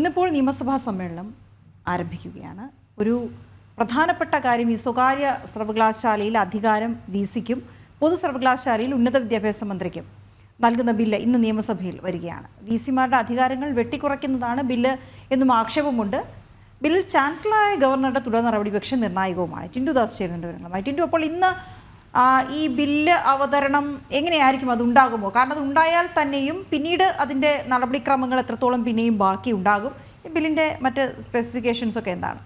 ഇന്നിപ്പോൾ നിയമസഭാ സമ്മേളനം ആരംഭിക്കുകയാണ്. ഒരു പ്രധാനപ്പെട്ട കാര്യം, ഈ സ്വകാര്യ സർവകലാശാലയിൽ അധികാരം വിസിക്കും പൊതു സർവകലാശാലയിൽ ഉന്നത വിദ്യാഭ്യാസ മന്ത്രിക്കും നൽകുന്ന ബില്ല് ഇന്ന് നിയമസഭയിൽ വരികയാണ്. വിസിമാരുടെ അധികാരങ്ങൾ വെട്ടിക്കുറയ്ക്കുന്നതാണ് ബില്ല് എന്നും ആക്ഷേപമുണ്ട്. ബില്ലിൽ ചാൻസലറായ ഗവർണറുടെ തുടർ നടപടി പക്ഷേ നിർണായകവുമാണ്. ടിൻഡു ദാസ് ചേരുന്നുണ്ട് വിവരങ്ങളുമായി. ടിൻഡു, അപ്പോൾ ഇന്ന് ഈ ബില്ല് അവതരണം എങ്ങനെയായിരിക്കും? അത് ഉണ്ടാകുമോ? കാരണം അത് ഉണ്ടായാൽ തന്നെയും പിന്നീട് അതിൻ്റെ നടപടിക്രമങ്ങൾ എത്രത്തോളം പിന്നെയും ബാക്കി ഉണ്ടാകും? ഈ ബില്ലിൻ്റെ മറ്റ് സ്പെസിഫിക്കേഷൻസ് ഒക്കെ എന്താണ്?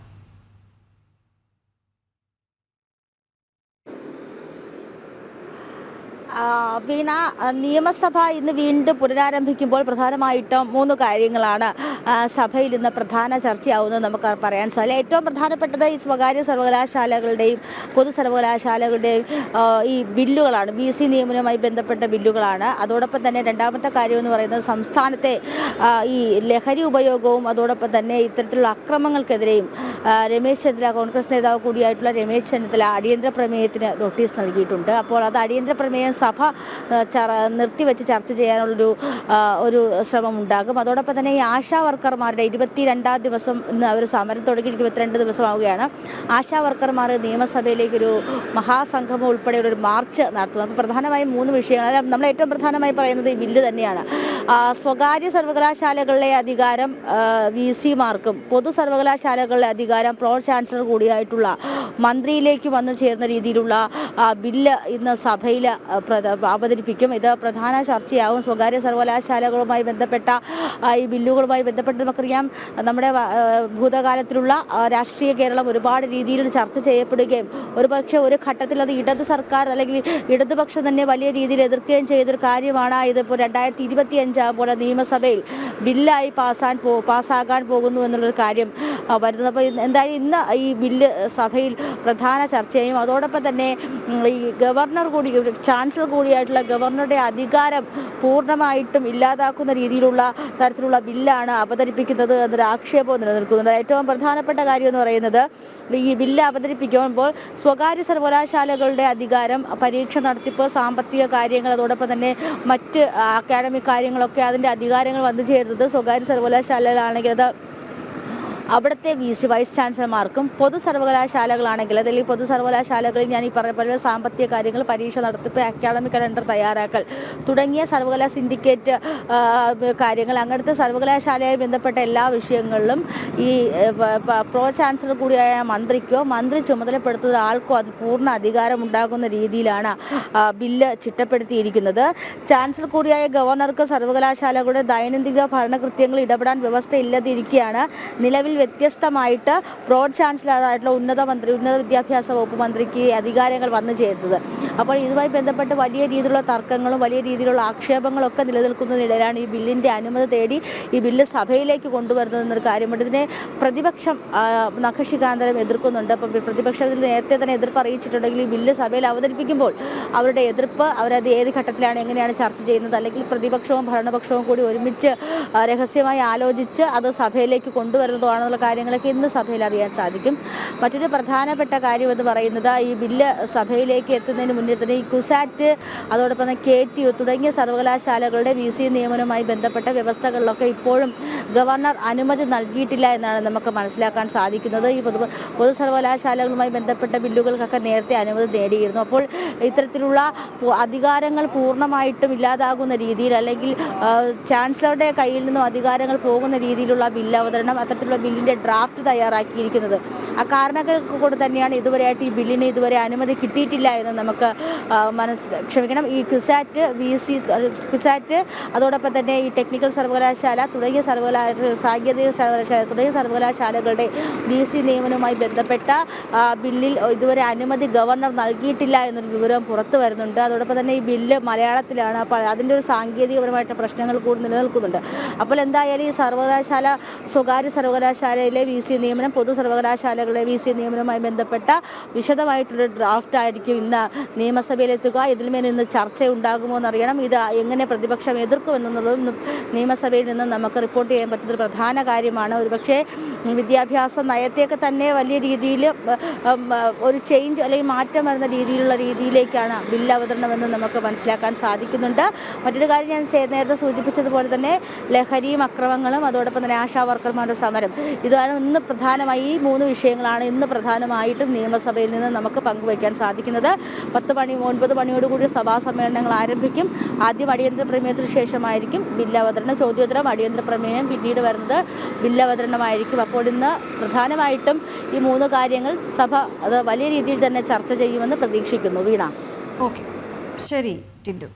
വീണ, നിയമസഭ ഇന്ന് വീണ്ടും പുനരാരംഭിക്കുമ്പോൾ പ്രധാനമായിട്ടും 3 കാര്യങ്ങളാണ് സഭയിൽ ഇന്ന് പ്രധാന ചർച്ചയാവുന്നത് നമുക്ക് പറയാൻ സാധിക്കും. ഏറ്റവും പ്രധാനപ്പെട്ടത് ഈ സ്വകാര്യ സർവകലാശാലകളുടെയും പൊതു സർവകലാശാലകളുടെയും ഈ ബില്ലുകളാണ്, BC നിയമനവുമായി ബന്ധപ്പെട്ട ബില്ലുകളാണ്. അതോടൊപ്പം തന്നെ രണ്ടാമത്തെ കാര്യം എന്ന് പറയുന്നത് സംസ്ഥാനത്തെ ഈ ലഹരി ഉപയോഗവും അതോടൊപ്പം തന്നെ ഇത്തരത്തിലുള്ള അക്രമങ്ങൾക്കെതിരെയും രമേശ് ചെന്നിത്തല, കോൺഗ്രസ് നേതാവ് കൂടിയായിട്ടുള്ള രമേശ് ചെന്നിത്തല അടിയന്തര പ്രമേയത്തിന് നോട്ടീസ് നൽകിയിട്ടുണ്ട്. അപ്പോൾ അത് അടിയന്തര പ്രമേയം സഭ നിർത്തിവെച്ച് ചർച്ച ചെയ്യാനുള്ളൊരു ശ്രമം ഉണ്ടാകും. അതോടൊപ്പം തന്നെ ഈ ആശാ വർക്കർമാരുടെ 22ാം ദിവസം ഇന്ന് അവർ സമരം തുടങ്ങി 22 ദിവസമാവുകയാണ്. ആശാ വർക്കർമാർ നിയമസഭയിലേക്കൊരു മഹാസംഗമം ഉൾപ്പെടെ ഒരു മാർച്ച് നടത്തുന്നത്. അപ്പോൾ പ്രധാനമായും 3 വിഷയങ്ങൾ നമ്മൾ ഏറ്റവും പ്രധാനമായി പറയുന്നത് ഈ ബില്ല് തന്നെയാണ്. സ്വകാര്യ സർവകലാശാലകളിലെ അധികാരം VC-മാർക്കും പൊതു സർവകലാശാലകളിലെ അധികാരം പ്രോ ചാൻസലർ കൂടിയായിട്ടുള്ള മന്ത്രിയിലേക്ക് വന്നു ചേർന്ന രീതിയിലുള്ള ബില്ല് ഇന്ന് സഭയിൽ അവതരിപ്പിക്കും. ഇത് പ്രധാന ചർച്ചയാവും. സ്വകാര്യ സർവകലാശാലകളുമായി ബന്ധപ്പെട്ട ഈ ബില്ലുകളുമായി ബന്ധപ്പെട്ട് നമുക്കറിയാം, നമ്മുടെ ഭൂതകാലത്തിലുള്ള രാഷ്ട്രീയ കേരളം ഒരുപാട് രീതിയിൽ ചർച്ച ചെയ്യപ്പെടുകയും ഒരുപക്ഷെ ഒരു ഘട്ടത്തിൽ അത് ഇടത് സർക്കാർ അല്ലെങ്കിൽ ഇടതുപക്ഷം തന്നെ വലിയ രീതിയിൽ എതിർക്കുകയും ചെയ്തൊരു കാര്യമാണ്. ഇതിപ്പോൾ 2025 ആകുമ്പോൾ നിയമസഭയിൽ ബില്ലായി പാസ്സാകാൻ പോകുന്നു എന്നുള്ളൊരു കാര്യം വരുന്നത്. അപ്പോൾ എന്തായാലും ഇന്ന് ഈ ബില്ല് സഭയിൽ പ്രധാന ചർച്ചയും അതോടൊപ്പം തന്നെ ഈ ഗവർണർ കൂടി, ചാൻസലർ കൂടിയായിട്ടുള്ള ഗവർണറുടെ അധികാരം പൂർണ്ണമായിട്ടും ഇല്ലാതാക്കുന്ന രീതിയിലുള്ള തരത്തിലുള്ള ബില്ലാണ് അവതരിപ്പിക്കുന്നത് എന്നൊരു ആക്ഷേപവും നിലനിൽക്കുന്നുണ്ട്. ഏറ്റവും പ്രധാനപ്പെട്ട കാര്യം എന്ന് പറയുന്നത് ഈ ബില്ല് അവതരിപ്പിക്കുമ്പോൾ സ്വകാര്യ സർവകലാശാലകളുടെ അധികാരം, പരീക്ഷ നടത്തിപ്പ്, സാമ്പത്തിക കാര്യങ്ങൾ, അതോടൊപ്പം തന്നെ മറ്റ് അക്കാഡമിക് കാര്യങ്ങളൊക്കെ അതിൻ്റെ അധികാരങ്ങൾ വന്നു ചേരുന്നത് സ്വകാര്യ സർവകലാശാലകളാണെങ്കിൽ അത് അവിടുത്തെ VC വൈസ് ചാൻസലർമാർക്കും, പൊതു സർവകലാശാലകളാണെങ്കിൽ അല്ലെങ്കിൽ പൊതു സർവകലാശാലകളിൽ ഞാൻ ഈ പറഞ്ഞ പോലെ സാമ്പത്തിക കാര്യങ്ങൾ, പരീക്ഷ നടത്തിപ്പ്, അക്കാഡമിക് കലണ്ടർ തയ്യാറാക്കൽ തുടങ്ങിയ സർവകലാ സിൻഡിക്കേറ്റ് കാര്യങ്ങൾ, അങ്ങനത്തെ സർവകലാശാലയുമായി ബന്ധപ്പെട്ട എല്ലാ വിഷയങ്ങളിലും ഈ പ്രോ ചാൻസലർ കൂടിയായ മന്ത്രിക്കോ മന്ത്രി ചുമതലപ്പെടുത്തുന്ന ആൾക്കോ അത് പൂർണ്ണ അധികാരം ഉണ്ടാകുന്ന രീതിയിലാണ് ബില്ല് ചിട്ടപ്പെടുത്തിയിരിക്കുന്നത്. ചാൻസലർ കൂടിയായ ഗവർണർക്ക് സർവകലാശാലകളുടെ ദൈനംദിന ഭരണകൃത്യങ്ങൾ ഇടപെടാൻ വ്യവസ്ഥയില്ലാതിരിക്കുകയാണ്. നിലവിൽ വ്യത്യസ്തമായിട്ട് പ്രോ ചാൻസലറായിട്ടുള്ള ഉന്നത വിദ്യാഭ്യാസ വകുപ്പ് മന്ത്രിക്ക് അധികാരങ്ങൾ വന്നു ചേരുന്നത്. അപ്പോൾ ഇതുമായി ബന്ധപ്പെട്ട് വലിയ രീതിയിലുള്ള തർക്കങ്ങളും വലിയ രീതിയിലുള്ള ആക്ഷേപങ്ങളൊക്കെ നിലനിൽക്കുന്നതിനിടയിലാണ് ഈ ബില്ലിൻ്റെ അനുമതി തേടി ഈ ബില്ല് സഭയിലേക്ക് കൊണ്ടുവരുന്നതെന്നൊരു കാര്യമുണ്ട്. ഇതിനെ പ്രതിപക്ഷം നഖശിഖാന്തരം എതിർക്കുന്നുണ്ട്. അപ്പോൾ പ്രതിപക്ഷത്തിൽ നേരത്തെ തന്നെ എതിർപ്പ് അറിയിച്ചിട്ടുണ്ടെങ്കിൽ ഈ ബില്ല് സഭയിൽ അവതരിപ്പിക്കുമ്പോൾ അവരുടെ എതിർപ്പ്, അവരത് ഏത് ഘട്ടത്തിലാണ്, എങ്ങനെയാണ് ചർച്ച ചെയ്യുന്നത്, അല്ലെങ്കിൽ പ്രതിപക്ഷവും ഭരണപക്ഷവും കൂടി ഒരുമിച്ച് രഹസ്യമായി ആലോചിച്ച് അത് സഭയിലേക്ക് കൊണ്ടുവരുന്നതാണെന്നുള്ള കാര്യങ്ങളൊക്കെ ഇന്ന് സഭയിൽ അറിയാൻ സാധിക്കും. മറ്റൊരു പ്രധാനപ്പെട്ട കാര്യം എന്ന് പറയുന്നത് ഈ ബില്ല് സഭയിലേക്ക് എത്തുന്നതിന് മുന്നേ തന്നെ ഈ കുസാറ്റ്, അതോടൊപ്പം തന്നെ KTU തുടങ്ങിയ സർവകലാശാലകളുടെ VC നിയമനവുമായി ബന്ധപ്പെട്ട വ്യവസ്ഥകളിലൊക്കെ ഇപ്പോഴും ഗവർണർ അനുമതി നൽകിയിട്ടില്ല എന്നാണ് നമുക്ക് മനസ്സിലാക്കാൻ സാധിക്കുന്നത്. ഈ പൊതു സർവകലാശാലകളുമായി ബന്ധപ്പെട്ട ബില്ലുകൾക്കൊക്കെ നേരത്തെ അനുമതി നേടിയിരുന്നു. അപ്പോൾ ഇത്തരത്തിലുള്ള അധികാരങ്ങൾ പൂർണ്ണമായിട്ടും ഇല്ലാതാകുന്ന രീതിയിൽ അല്ലെങ്കിൽ ചാൻസലറുടെ കയ്യിൽ നിന്നും അധികാരങ്ങൾ പോകുന്ന രീതിയിലുള്ള ബില്ല് അവതരണം, അത്തരത്തിലുള്ള ബില്ലിൻ്റെ ഡ്രാഫ്റ്റ് തയ്യാറാക്കിയിരിക്കുന്നത് ആ കാരണങ്ങൾക്ക് കൊണ്ട് തന്നെയാണ് ഇതുവരെയായിട്ട് ഈ ബില്ലിന് ഇതുവരെ അനുമതി കിട്ടിയിട്ടില്ല എന്ന് നമുക്ക് ഈ കുസാറ്റ്, VC, കുസാറ്റ്, അതോടൊപ്പം തന്നെ ഈ ടെക്നിക്കൽ സർവകലാശാല തുടങ്ങിയ സാങ്കേതിക സർവകലാശാല തുടങ്ങിയ സർവകലാശാലകളുടെ VC നിയമനവുമായി ബന്ധപ്പെട്ട ബില്ലിൽ ഇതുവരെ അനുമതി ഗവർണർ നൽകിയിട്ടില്ല എന്നൊരു വിവരം പുറത്തു വരുന്നുണ്ട്. അതോടൊപ്പം തന്നെ ഈ ബില്ല് മലയാളത്തിലാണ്. അപ്പോൾ അതിൻ്റെ ഒരു സാങ്കേതികപരമായിട്ട് പ്രശ്നങ്ങൾ കൂടി നിലനിൽക്കുന്നുണ്ട്. അപ്പോൾ എന്തായാലും ഈ സ്വകാര്യ സർവകലാശാലയിലെ VC നിയമനം, പൊതു സർവകലാശാലകളുടെ VC നിയമനവുമായി ബന്ധപ്പെട്ട വിശദമായിട്ടുള്ള ഡ്രാഫ്റ്റ് ആയിരിക്കും ഇന്ന് നിയമസഭയിലെത്തുക. ഇതിന്മേൽ ഇന്ന് ചർച്ച ഉണ്ടാകുമോ എന്നറിയണം. ഇത് എങ്ങനെ പ്രതിപക്ഷം എതിർക്കുമെന്നുള്ളതും നിയമസഭയിൽ നിന്ന് നമുക്ക് റിപ്പോർട്ട് ചെയ്യാൻ പറ്റുന്നൊരു പ്രധാന കാര്യമാണ്. ഒരുപക്ഷെ വിദ്യാഭ്യാസ നയത്തെയൊക്കെ തന്നെ വലിയ രീതിയിൽ ഒരു ചേഞ്ച് അല്ലെങ്കിൽ മാറ്റം വരുന്ന രീതിയിലേക്കാണ് ബില്ല് അവതരണമെന്ന് നമുക്ക് മനസ്സിലാക്കാൻ സാധിക്കുന്നുണ്ട്. മറ്റൊരു കാര്യം ഞാൻ നേരത്തെ സൂചിപ്പിച്ചതുപോലെ തന്നെ ലഹരിയും അക്രമങ്ങളും അതോടൊപ്പം തന്നെ ആശാ വർക്കർമാരുടെ സമരം, ഇതാണ് ഇന്ന് പ്രധാനമായി ഈ 3 വിഷയങ്ങളാണ് ഇന്ന് പ്രധാനമായിട്ടും നിയമസഭയിൽ നിന്ന് നമുക്ക് പങ്കുവയ്ക്കാൻ സാധിക്കുന്നത്. 9 മണിയോടുകൂടി സഭാ സമ്മേളനങ്ങൾ ആരംഭിക്കും. ആദ്യം അടിയന്തര പ്രമേയത്തിന് ശേഷമായിരിക്കും ബില്ല് അവതരണം, ചോദ്യോത്തരം, അടിയന്തര പ്രമേയം, പിന്നീട് വരുന്നത് ബില്ല് അവതരണമായിരിക്കും. അപ്പോൾ ഇന്ന് പ്രധാനമായിട്ടും ഈ 3 കാര്യങ്ങൾ സഭ അത് വലിയ രീതിയിൽ തന്നെ ചർച്ച ചെയ്യുമെന്ന് പ്രതീക്ഷിക്കുന്നു. വീണ. ഓക്കെ, ശരി ടിൻഡു.